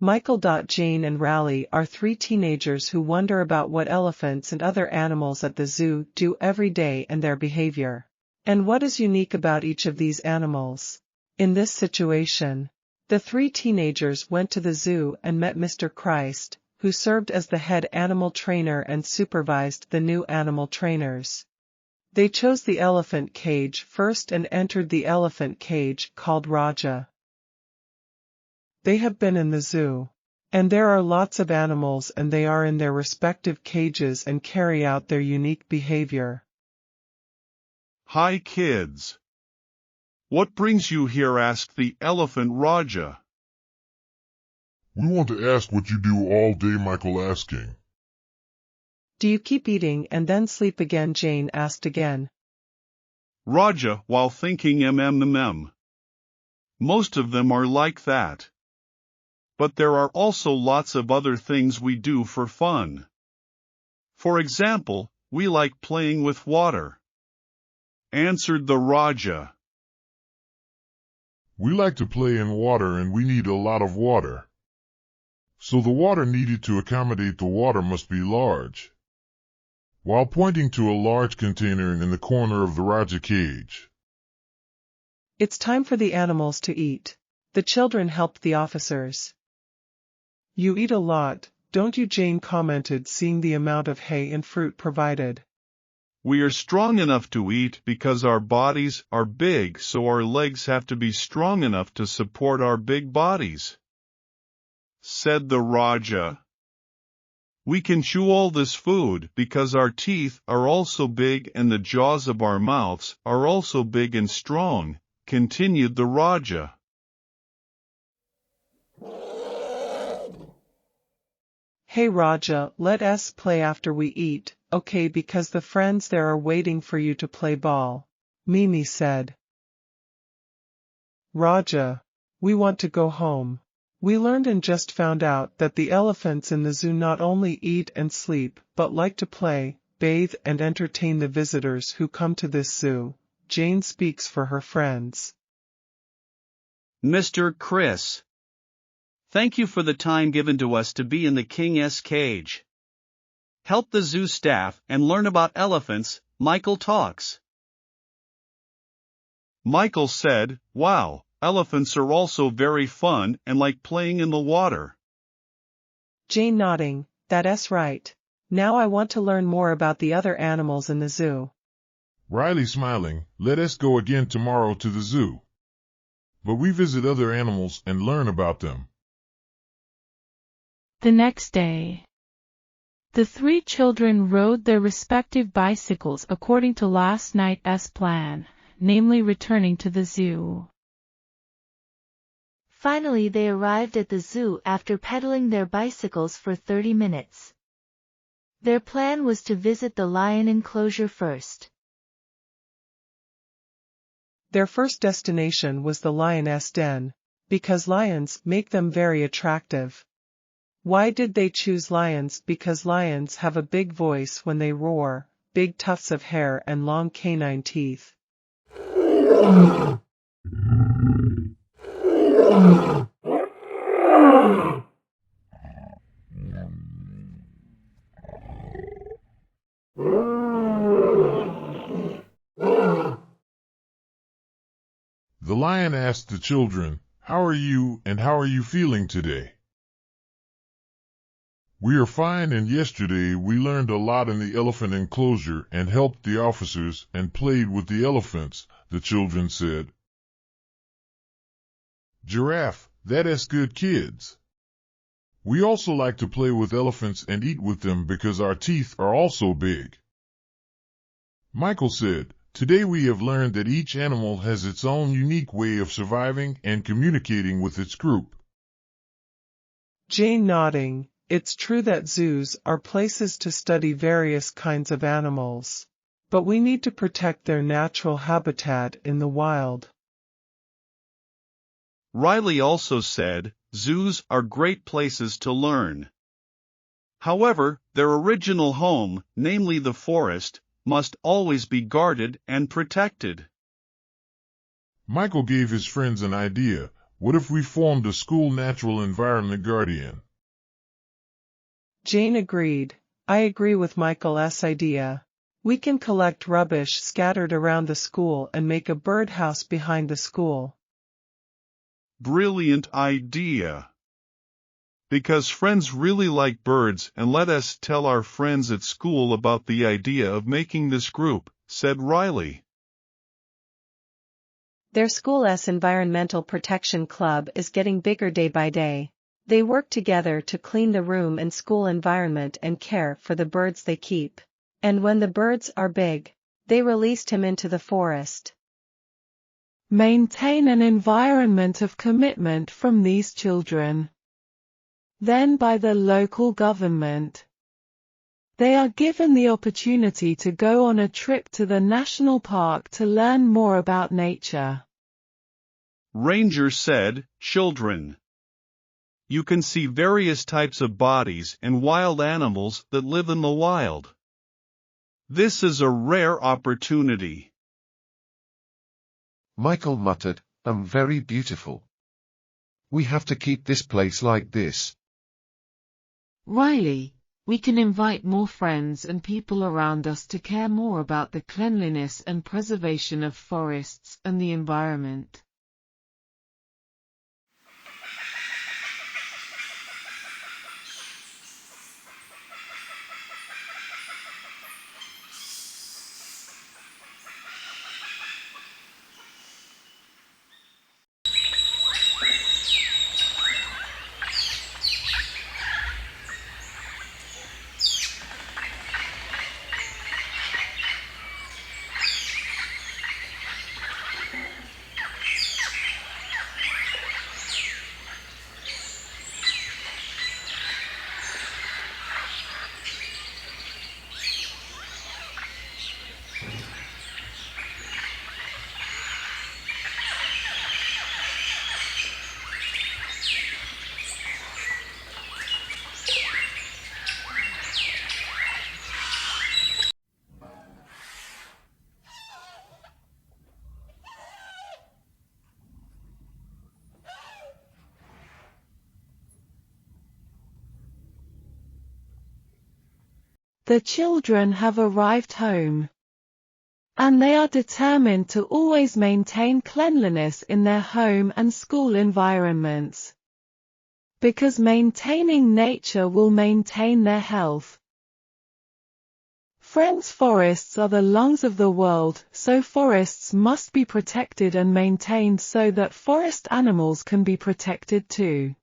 Michael. Jane and Raleigh are three teenagers who wonder about what elephants and other animals at the zoo do every day and their behavior. And what is unique about each of these animals? In this situation, the three teenagers went to the zoo and met Mr. Christ, who served as the head animal trainer and supervised the new animal trainers. They chose the elephant cage first and entered the elephant cage called Raja. They have been in the zoo. And there are lots of animals and they are in their respective cages and carry out their unique behavior. Hi kids. What brings you here? Asked the elephant Raja. We want to ask what you do all day, Michael asking. Do you keep eating and then sleep again? Jane asked again. Raja, while thinking Most of them are like that. But there are also lots of other things we do for fun. For example, we like playing with water. Answered the Raja. We like to play in water and we need a lot of water. So the water needed to accommodate the water must be large. While pointing to a large container in the corner of the Raja cage. It's time for the animals to eat. The children helped the officers. You eat a lot, don't you? Jane commented, seeing the amount of hay and fruit provided. We are strong enough to eat because our bodies are big, so our legs have to be strong enough to support our big bodies, said the Raja. We can chew all this food because our teeth are also big and the jaws of our mouths are also big and strong, continued the Raja. Hey Raja, let us play after we eat, okay? Because the friends there are waiting for you to play ball, Mimi said. Raja, we want to go home. We learned and just found out that the elephants in the zoo not only eat and sleep, but like to play, bathe and entertain the visitors who come to this zoo. Jane speaks for her friends. Mr. Chris, thank you for the time given to us to be in the king's cage. Help the zoo staff and learn about elephants. Michael talks. Michael said, wow, elephants are also very fun and like playing in the water. Jane nodding, that's right. Now I want to learn more about the other animals in the zoo. Riley smiling, let us go again tomorrow to the zoo. But we visit other animals and learn about them. The next day, the three children rode their respective bicycles according to last night's plan, namely returning to the zoo. Finally they arrived at the zoo after pedaling their bicycles for 30 minutes. Their plan was to visit the lion enclosure first. Their first destination was the lioness den, because lions make them very attractive. Why did they choose lions? Because lions have a big voice when they roar, big tufts of hair and long canine teeth. The lion asked the children, "How are you and how are you feeling today?" "We are fine, and yesterday we learned a lot in the elephant enclosure and helped the officers and played with the elephants," the children said. Giraffe, that is good, kids. We also like to play with elephants and eat with them because our teeth are also big. Michael said, "Today we have learned that each animal has its own unique way of surviving and communicating with its group." Jane nodding, it's true that zoos are places to study various kinds of animals. But we need to protect their natural habitat in the wild. Riley also said, zoos are great places to learn. However, their original home, namely the forest, must always be guarded and protected. Michael gave his friends an idea, What if we formed a school natural environment guardian? Jane agreed. I agree with Michael's idea. We can collect rubbish scattered around the school and make a birdhouse behind the school. Brilliant idea. Because friends really like birds, and let us tell our friends at school about the idea of making this group, said Riley. Their school's environmental protection club is getting bigger day by day. They work together to clean the room and school environment and care for the birds they keep. And when the birds are big, they released him into the forest. Maintain an environment of commitment from these children. Then by the local government. They are given the opportunity to go on a trip to the national park to learn more about nature. Ranger said, children. You can see various types of bodies and wild animals that live in the wild. This is a rare opportunity. Michael muttered, very beautiful. We have to keep this place like this. Riley, we can invite more friends and people around us to care more about the cleanliness and preservation of forests and the environment. The children have arrived home. And they are determined to always maintain cleanliness in their home and school environments. Because maintaining nature will maintain their health. Friends, forests are the lungs of the world, so forests must be protected and maintained so that forest animals can be protected too.